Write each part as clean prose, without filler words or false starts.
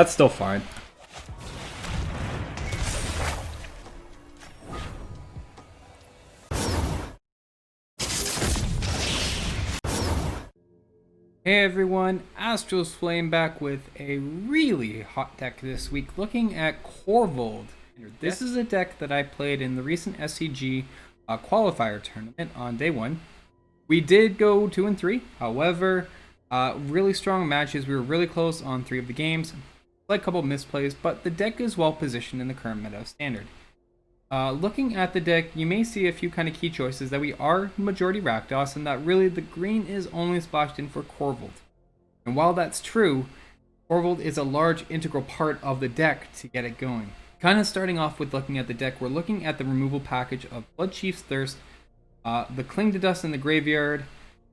That's still fine. Hey everyone, Astro's Flame back with a really hot deck this week, looking at Korvold. This is a deck that I played in the recent SCG qualifier tournament on day 1. We did go 2 and 3, however, really strong matches. We were really close on 3 of the games, like a couple misplays, but the deck is well positioned in the current meta of Standard. Looking at the deck, you may see a few kind of key choices that we are majority Rakdos, and that really the green is only splashed in for Korvold. And while that's true, Korvold is a large integral part of the deck to get it going. Kind of starting off with looking at the deck, we're looking at the removal package of Bloodchief's Thirst, the Cling to Dust in the Graveyard,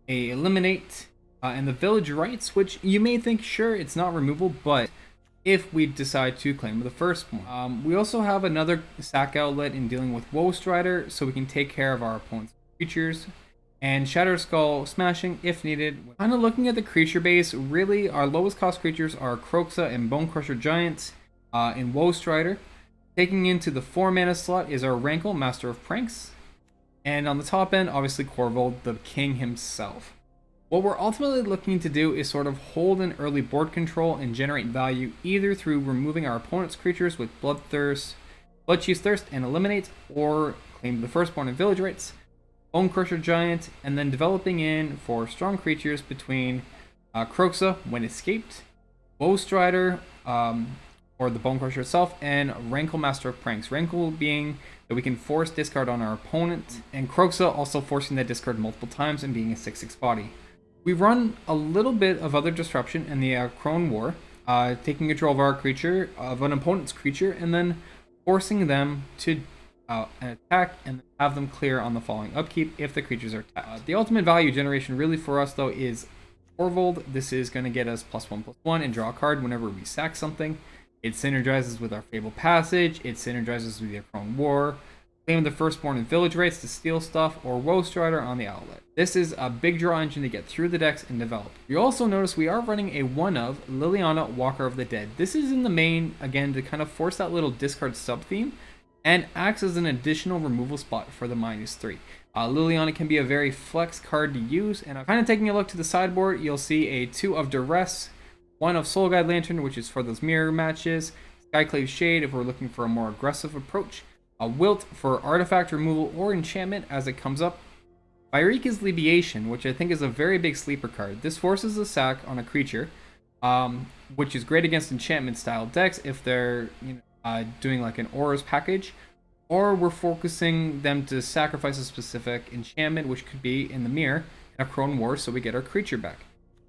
a Eliminate, and the Village Rites, which you may think, sure, it's not removal, but if we decide to claim the Firstborn. We also have another sack outlet in dealing with Woe Strider, so we can take care of our opponent's creatures, and Shatter Skull smashing if needed. Kind of looking at the creature base, really our lowest cost creatures are Kroxa and Bonecrusher Giant in Woe Strider. Taking into the 4 mana slot is our Rankle, Master of Pranks, and on the top end, obviously Korvold, the king himself. What we're ultimately looking to do is sort of hold an early board control and generate value either through removing our opponent's creatures with Bloodchief's Thirst and Eliminate, or Claim the Firstborn and Village Rites, Bonecrusher Giant, and then developing in for strong creatures between Kroxa when escaped, Woe Strider, or the Bonecrusher itself, and Rankle, Master of Pranks. Rankle being that we can force discard on our opponent, and Kroxa also forcing that discard multiple times and being a 6/6 body. We run a little bit of other disruption in the Akroan War, taking control of our creature, of an opponent's creature, and then forcing them to attack and have them clear on the following upkeep if the creatures are attacked. The ultimate value generation really for us though is Korvold. This is going to get us +1/+1 and draw a card whenever we sack something. It synergizes with our Fabled Passage, it synergizes with the Akroan War, Claim the Firstborn and Village Rites to steal stuff, or Woe Strider on the outlet. This is a big draw engine to get through the decks and develop. You also notice we are running a 1/of Liliana, Walker of the Dead. This is in the main, again, to kind of force that little discard sub-theme, and acts as an additional removal spot for the -3. Liliana can be a very flex card to use, and kind of taking a look to the sideboard, you'll see a 2 of Duress, 1 of Soul Guide Lantern, which is for those mirror matches, Skyclave Shade if we're looking for a more aggressive approach, a Wilt for artifact removal or enchantment as it comes up, Pyrrhica's Libiation, which I think is a very big sleeper card. This forces a sack on a creature, which is great against enchantment style decks if they're doing like an Auras package, or we're focusing them to sacrifice a specific enchantment, which could be in the mirror in Akroan War, so we get our creature back.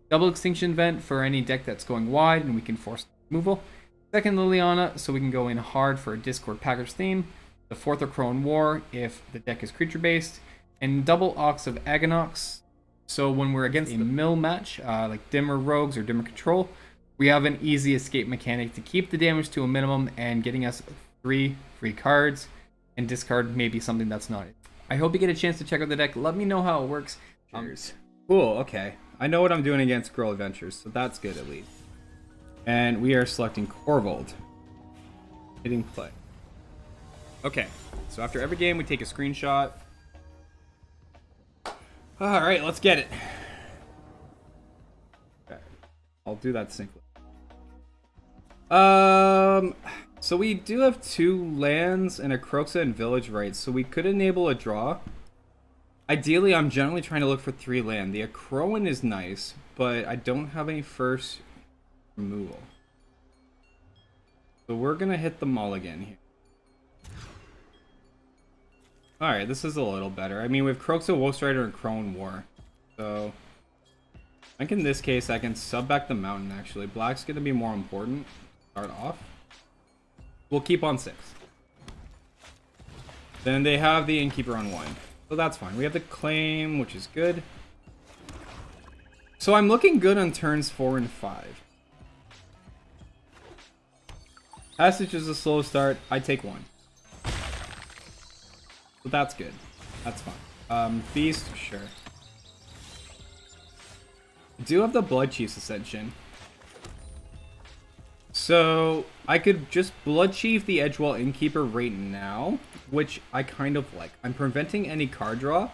Double Extinction Vent for any deck that's going wide and we can force removal. Second Liliana, so we can go in hard for a Discord package theme. The 4th Akroan War if the deck is creature based. And double Ox of Aganox, so when we're against a mill match, like Dimmer Rogues or Dimmer Control, we have an easy escape mechanic to keep the damage to a minimum and getting us 3 free cards, and discard maybe something that's not it. I hope you get a chance to check out the deck. Let me know how it works. Cool, okay. I know what I'm doing against Girl Adventures, so that's good at least. And we are selecting Korvold. Hitting play. Okay, so after every game we take a screenshot. Alright, let's get it. Okay, I'll do that simply. So we do have 2 lands and a Kroxa and Village Rites, so we could enable a draw. Ideally, I'm generally trying to look for 3 land. The Akroan is nice, but I don't have any first removal. So we're going to hit the mulligan here. Alright, this is a little better. I mean, we have Kroxa, Woe Strider, and Akroan War. So, I think in this case, I can sub back the mountain, actually. Black's going to be more important. Start off. We'll keep on 6. Then they have the Innkeeper on 1. So that's fine. We have the Claim, which is good. So I'm looking good on turns 4 and 5. Passage is a slow start. I take 1. So that's good. That's fine. Feast, sure. I do have the Bloodchief's Ascension. So I could just Bloodchief the Edgewall Innkeeper right now, which I kind of like. I'm preventing any card draw,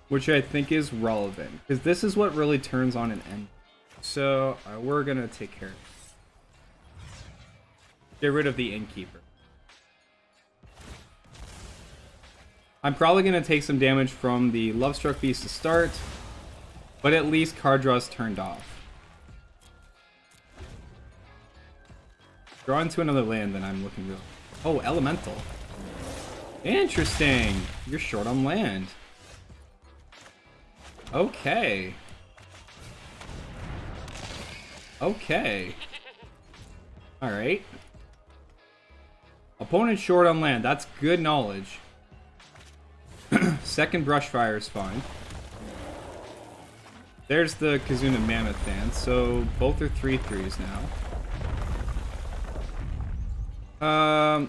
which I think is relevant, because this is what really turns on an end. So we're going to take care of it. Get rid of the Innkeeper. I'm probably going to take some damage from the Lovestruck Beast to start, but at least card draw is turned off. Draw into another land, then I'm looking real. Oh, Elemental. Interesting. You're short on land. Okay. Okay. Alright. Opponent short on land. That's good knowledge. Second Brushfire is fine. There's the Kazuna Mammoth dance, so both are 3/3s now.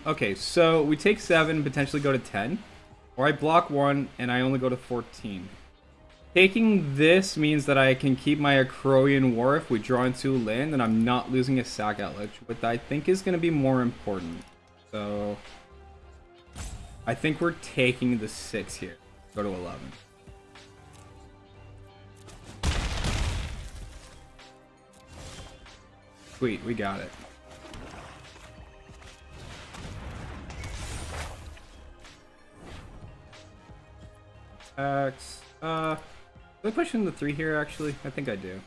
Okay, so we take 7, potentially go to 10. Or I block 1, and I only go to 14. Taking this means that I can keep my Akroan War if we draw into land, and I'm not losing a sack outlet, which I think is going to be more important. So I think we're taking the 6 here. Go to 11. Sweet, we got it. X. Do I push in the 3 here, actually? I think I do.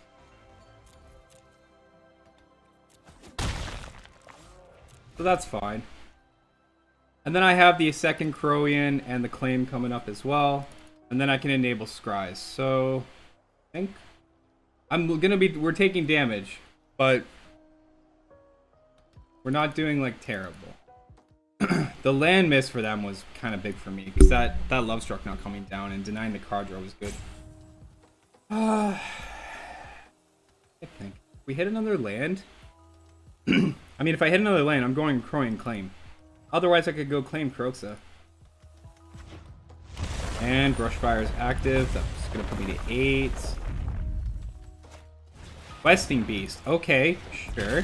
So that's fine. And then I have the second Kroian and the Claim coming up as well. And then I can enable Scries. So I think we're taking damage, but we're not doing like terrible. The land miss for them was kind of big for me, because that Lovestruck not coming down and denying the card draw was good. I think we hit another land. I mean, if I hit another land, I'm going Kroian Claim. Otherwise, I could go Claim Kroxa. And Brushfire is active. That's going to put me to 8. Questing Beast. Okay, sure.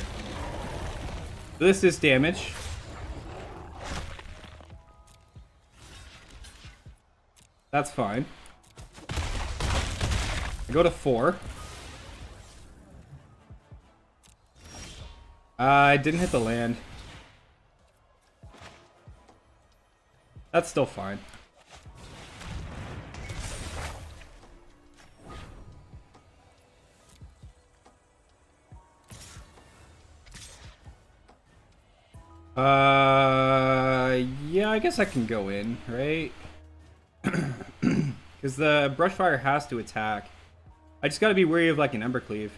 This is damage. That's fine. I go to 4. I didn't hit the land. That's still fine. Yeah, I guess I can go in, right? Because the Brushfire has to attack. I just gotta be wary of like an Embercleave.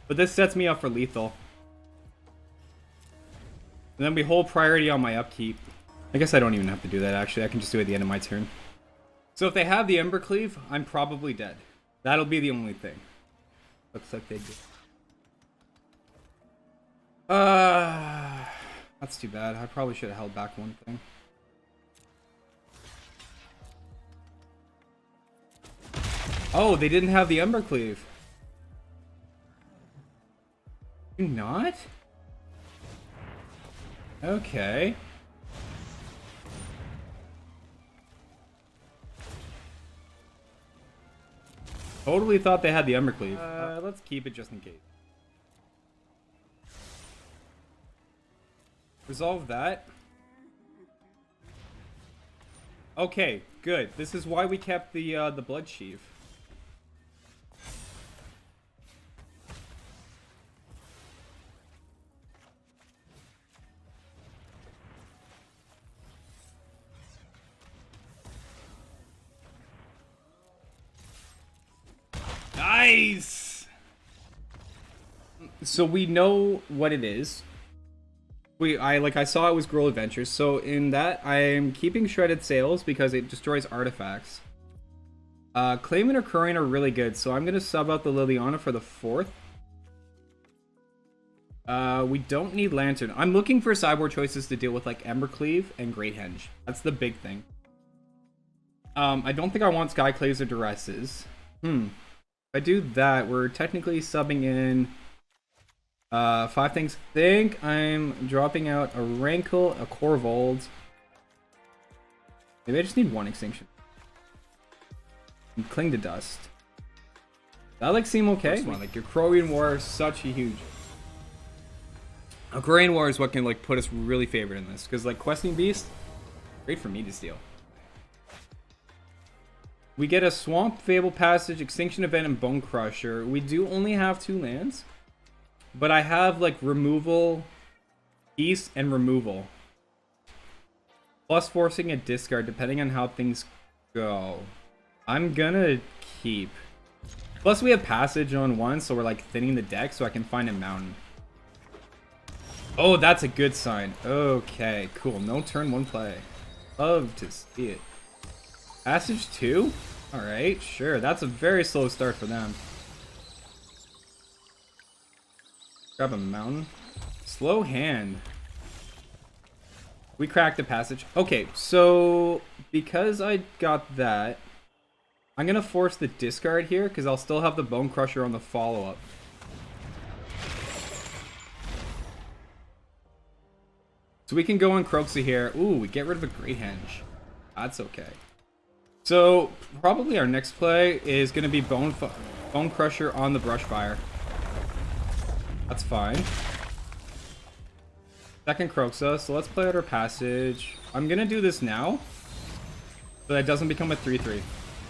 But this sets me up for lethal. And then we hold priority on my upkeep. I guess I don't even have to do that, actually. I can just do it at the end of my turn. So if they have the Embercleave, I'm probably dead. That'll be the only thing. Looks like they do. That's too bad. I probably should have held back one thing. Oh, they didn't have the Embercleave. Do not? Okay. Totally thought they had the Embercleave. Let's keep it just in case. Resolve that. Okay, good. This is why we kept the Bloodchief. Nice! So we know what it is. I saw it was Girl Adventures, so in that I am keeping Shredded Sails because it destroys artifacts. Claim and Akroan are really good, so I'm gonna sub out the Liliana for the 4th. We don't need Lantern. I'm looking for sideboard choices to deal with like Embercleave and Great Henge. That's the big thing. I don't think I want Skyclaves or Duresses. I do that, we're technically subbing in 5 things. I think I'm dropping out a Rankle, a Korvold. Maybe I just need 1 extinction. And Cling to Dust. That like seem okay? Like your Akroan War is such a huge. Akroan War is what can like put us really favored in this, because like Questing Beast, great for me to steal. We get a Swamp, Fabled Passage, Extinction Event, and Bonecrusher. We do only have 2 lands, but I have like removal, East, and removal. Plus forcing a discard depending on how things go. I'm gonna keep. Plus we have Passage on 1, so we're like thinning the deck so I can find a mountain. Oh, that's a good sign. Okay, cool. No turn 1 play. Love to see it. Passage 2? Alright, sure. That's a very slow start for them. Grab a mountain. Slow hand. We cracked the passage. Okay, so because I got that, I'm going to force the discard here because I'll still have the Bonecrusher on the follow-up. So we can go in Kroxa here. Ooh, we get rid of a Great Henge. That's okay. So probably our next play is going to be Bonecrusher on the Brushfire. That's fine. Second Kroxa, so let's play out our Passage. I'm going to do this now so that it doesn't become a 3-3.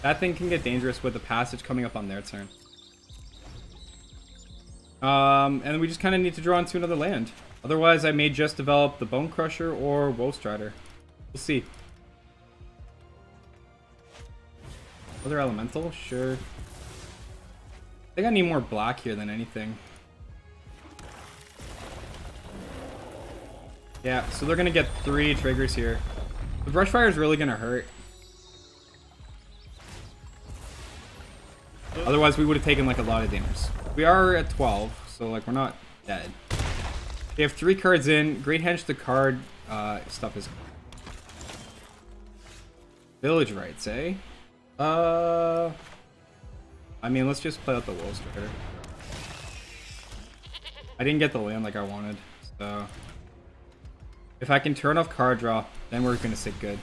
That thing can get dangerous with the Passage coming up on their turn. And we just kind of need to draw into another land. Otherwise, I may just develop the Bonecrusher or Woe Strider. We'll see. Other Elemental? Sure. I think I need more black here than anything. Yeah, so they're going to get 3 triggers here. The Brushfire is really going to hurt. Otherwise, we would have taken like a lot of damage. We are at 12, so like we're not dead. They have 3 cards in. Great Henge the card stuff is. Village Rites, eh? I mean, let's just play out the Woe Strider. I didn't get the land like I wanted, so if I can turn off card draw, then we're gonna sit good.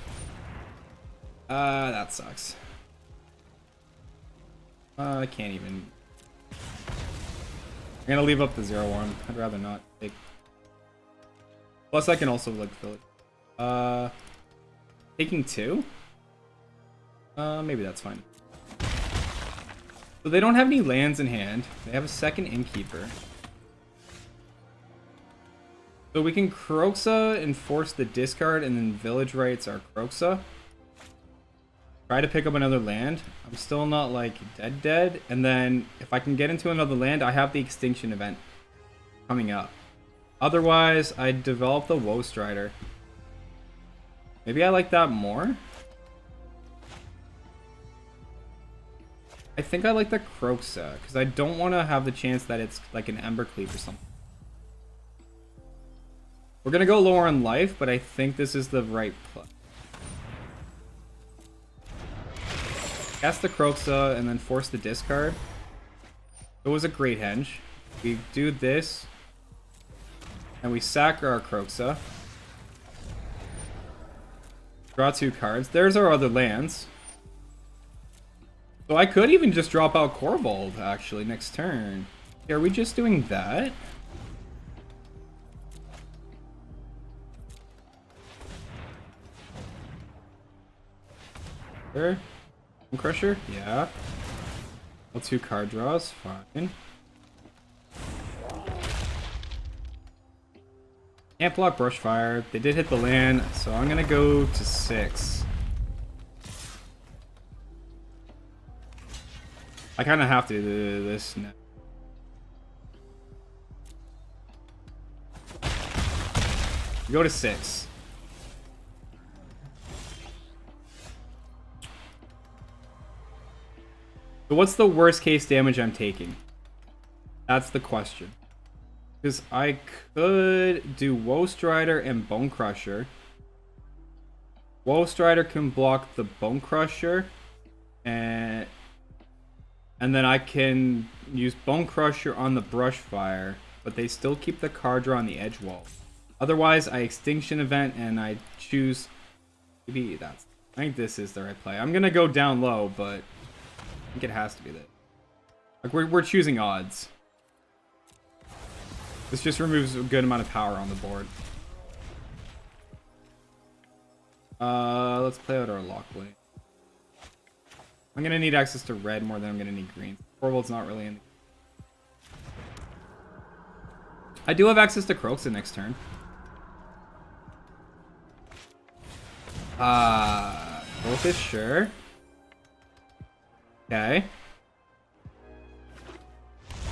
That sucks. I can't even. I'm gonna leave up the 0-1. I'd rather not take. Plus, I can also like fill it. Taking 2? Maybe that's fine. So they don't have any lands in hand. They have a second Innkeeper. So we can Kroxa and force the discard, and then Village Rites our Kroxa. Try to pick up another land. I'm still not like dead. And then if I can get into another land, I have the Extinction event coming up. Otherwise, I develop the Woe Strider. Maybe I like that more. I think I like the Kroxa because I don't want to have the chance that it's like an Embercleave or something. We're gonna go lower on life, but I think this is the right play. Cast the Kroxa and then force the discard. It was a Great Henge. We do this. And we sack our Kroxa. Draw 2 cards. There's our other lands. So I could even just drop out Korvold, actually, next turn. Are we just doing that? Sure. Crusher? Yeah. Well, 2 card draws. Fine. Can't block Brushfire. They did hit the land, so I'm gonna go to 6. I kind of have to do this now. Go to 6. So what's the worst case damage I'm taking? That's the question. Because I could do Woe Strider and Bonecrusher. Woe Strider can block the Bonecrusher. And And then I can use Bonecrusher on the Brushfire, but they still keep the card draw on the edge wall. Otherwise, I Extinction Event and I choose... Maybe that's... I think this is the right play. I'm gonna go down low, but I think it has to be that. Like, we're choosing odds. This just removes a good amount of power on the board. Let's play out our Locthwain. I'm gonna need access to red more than I'm gonna need green. Korvold's not really in. I do have access to Kroxa next turn. Focus, sure. Okay.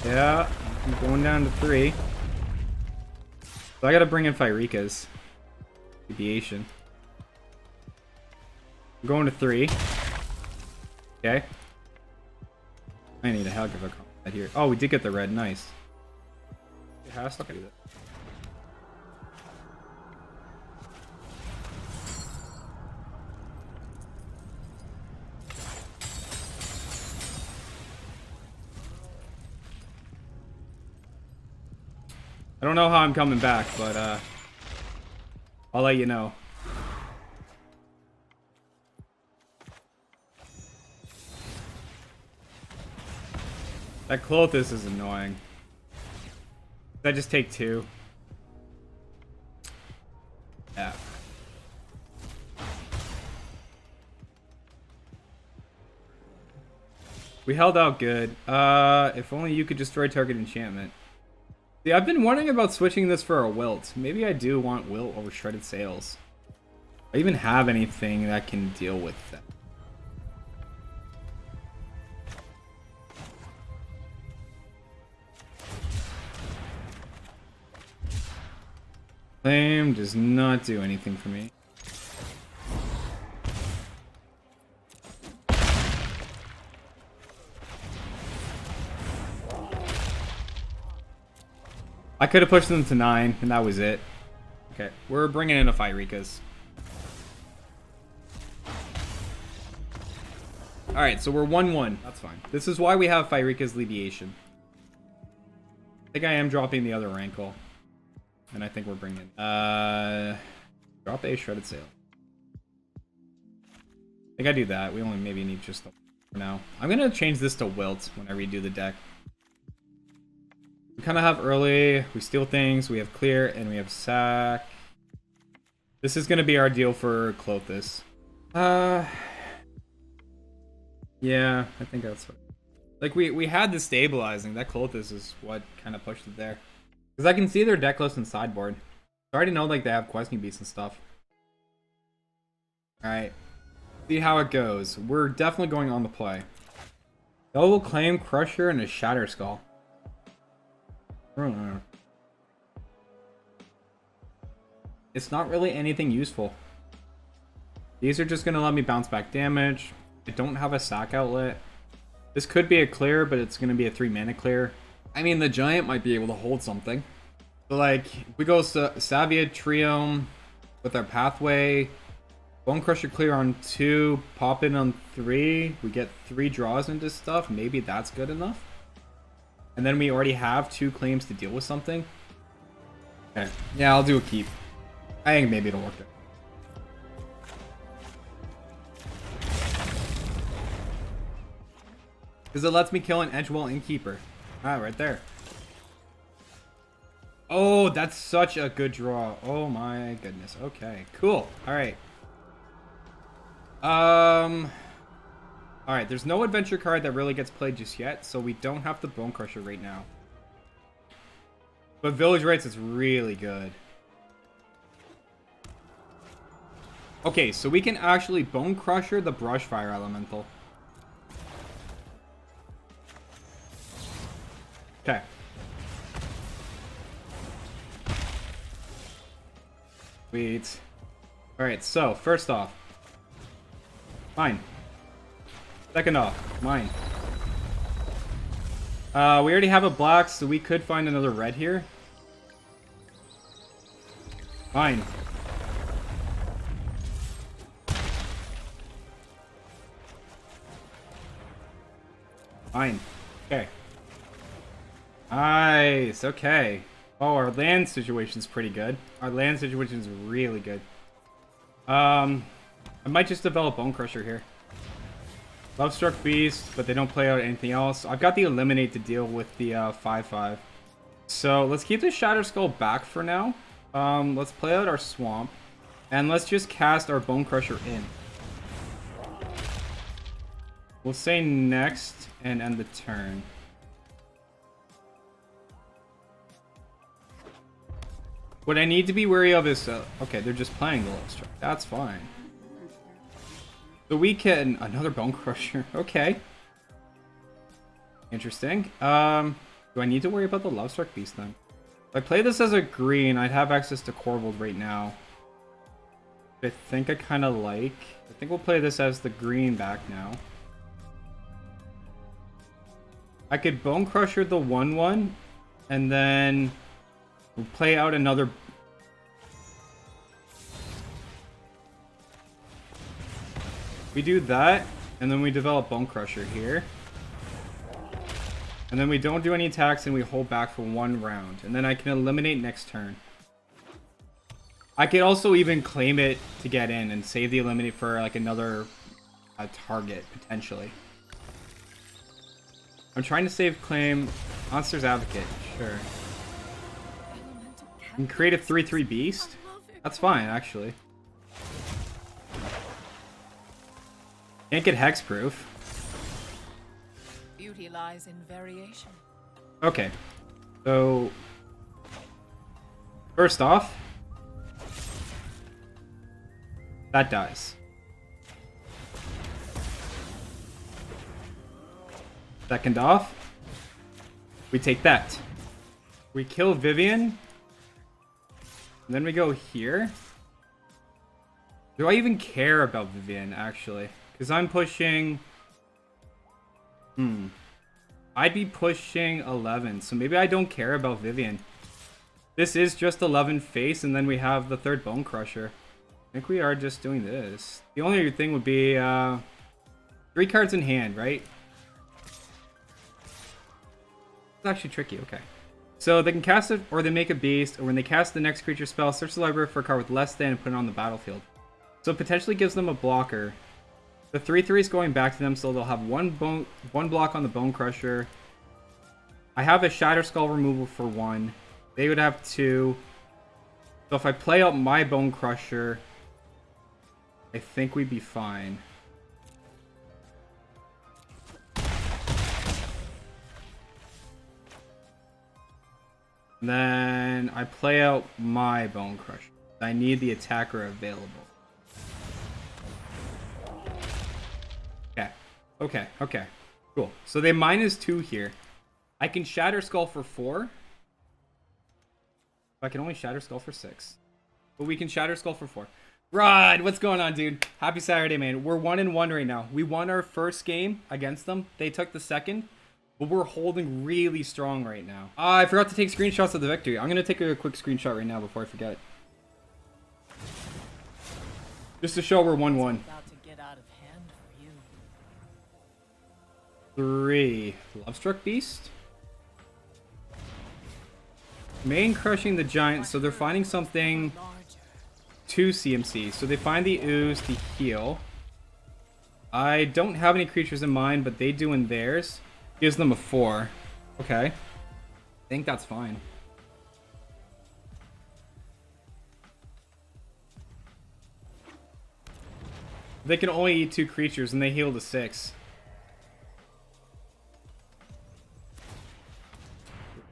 Yeah, I'm going down to 3. So I gotta bring in Fae-Cursed. Deviation. I'm going to 3. Okay. I need a hell of a combat here. Oh, we did get the red. Nice. It has to do that. I don't know how I'm coming back, but I'll let you know. That Clothis is annoying. I just take 2. Yeah. We held out good. If only you could destroy target enchantment. See, I've been wondering about switching this for a Wilt. Maybe I do want Wilt over Shredded Sails. I even have anything that can deal with that. Claim does not do anything for me. I could have pushed them to 9, and that was it. Okay, we're bringing in a Fae-Cursed. Alright, so we're 1-1. That's fine. This is why we have Fae-Cursed Leviation. I think I am dropping the other Rankle. And I think we're bringing... drop a Shredded Sail. I think I do that. We only maybe need just the... for now. I'm going to change this to Wilt when I redo the deck. We kind of have early, we steal things, we have clear, and we have sack. This is going to be our deal for Clothis. Yeah, I think that's what... Like, we had the stabilizing. That Clothis is what kind of pushed it there. Because I can see their deck list and sideboard. I already know, like, they have Questing Beasts and stuff. Alright. See how it goes. We're definitely going on the play. Double Claim, Crusher, and a Shatter Skull. It's not really anything useful. These are just going to let me bounce back damage. I don't have a sack outlet. This could be a clear, but it's going to be a 3 mana clear. I mean, the Giant might be able to hold something. So, like, we go Savai Triome with our Pathway. Bonecrusher clear on 2. Pop in on 3. We get 3 draws into stuff. Maybe that's good enough. And then we already have 2 claims to deal with something. Okay. Yeah, I'll do a keep. I think maybe it'll work out. Because it lets me kill an Edgewall Innkeeper. Ah, right there. Oh, that's such a good draw. Oh my goodness. Okay, cool. Alright. Alright, there's no adventure card that really gets played just yet, so we don't have the Bonecrusher right now. But Village Rites is really good. Okay, so we can actually Bonecrusher the Brushfire Elemental. Okay. Sweet. Alright, so, first off. Mine. Second off, mine. We already have a black, so we could find another red here. Mine. Fine. Okay. Nice. Okay. Oh, our land situation's pretty good. Our land situation's really good. I might just develop Bonecrusher here. Lovestruck Beast, but they don't play out anything else. I've got the Eliminate to deal with the 5/5. So let's keep the Shatter Skull back for now. Let's play out our Swamp. And let's just cast our Bonecrusher in. We'll say next and end the turn. What I need to be wary of is... okay, they're just playing the Lovestruck. That's fine. So we can... another Bonecrusher. Okay. Interesting. Do I need to worry about the Lovestruck Beast then? If I play this as a green, I'd have access to Korvold right now. I think I kind of like. I think we'll play this as the green back now. I could Bonecrusher the 1/1, and then we'll play out another. We do that, and then we develop Bonecrusher here. And then we don't do any attacks, and we hold back for 1 round. And then I can eliminate next turn. I could also even claim it to get in and save the eliminate for like another target, potentially. I'm trying to save claim Monster's Advocate, sure. And create a 3/3 beast? That's fine, actually. Can't get hexproof. Beauty lies in variation. Okay, so first off, that dies. Second off, we take that. We kill Vivian. And then we go here. Do I even care about Vivian, actually? Because I'm pushing... I'd be pushing 11, so maybe I don't care about Vivian. This is just 11 face, and then we have the third Bonecrusher. I think we are just doing this. The only thing would be 3 cards in hand, right? It's actually tricky, okay. So they can cast it, or they make a beast, or when they cast the next creature spell, search the library for a card with less than and put it on the battlefield. So it potentially gives them a blocker. The 3/3 is going back to them, so they'll have one block on the Bonecrusher. I have a Shatter Skull removal for 1. They would have 2. So if I play out my Bonecrusher, I think we'd be fine. And then I play out my Bonecrusher. I need the attacker available. Okay. Cool. So they -2 here. I can Shatter Skull for 4. I can only Shatter Skull for 6. But we can Shatter Skull for 4. Rod, what's going on, dude? Happy Saturday, man. We're 1-1 right now. We won our first game against them. They took the second. But we're holding really strong right now. I forgot to take screenshots of the victory. I'm going to take a quick screenshot right now before I forget. Just to show we're 1-1. 3. Lovestruck Beast. Main crushing the giant, so they're finding something to CMC. So they find the ooze to heal. I don't have any creatures in mind, but they do in theirs. Gives them a 4. Okay. I think that's fine. They can only eat 2 creatures and they heal to 6.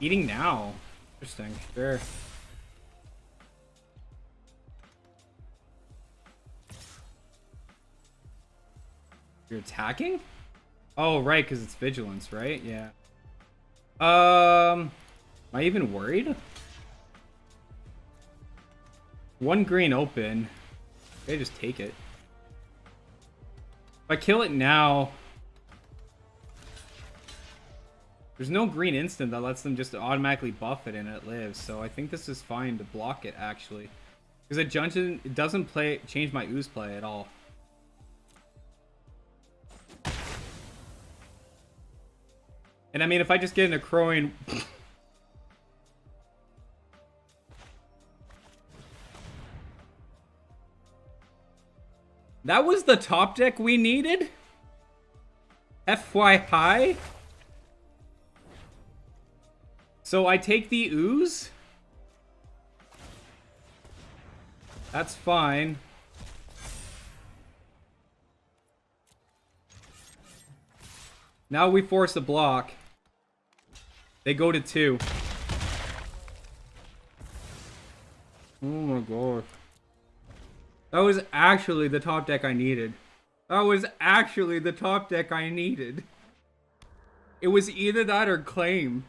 Eating now. Interesting. Sure. You're attacking? Oh, right, because it's vigilance, right? Yeah. Am I even worried? 1 green open. Okay, just take it. If I kill it now... There's no green instant that lets them just automatically buff it and it lives, so I think this is fine to block it, actually. Because it doesn't change my ooze play at all. And I mean, if I just get an Akroan... That was the top deck we needed? FYI? So I take the ooze? That's fine. Now we force a block. They go to 2. Oh my god. That was actually the top deck I needed. That was actually the top deck I needed. It was either that or Claim.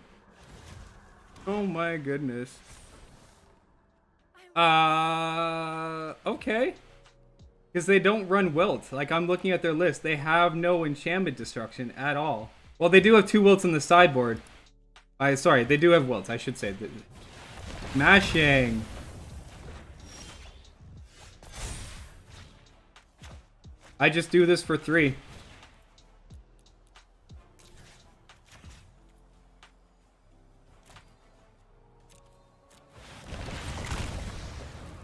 Oh my goodness. Okay. Because they don't run Wilt. Like, I'm looking at their list. They have no enchantment destruction at all. Well, they do have 2 Wilts on the sideboard. Sorry, they do have Wilts, I should say. Mashing. I just do this for 3.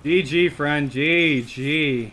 GG, friend. GG.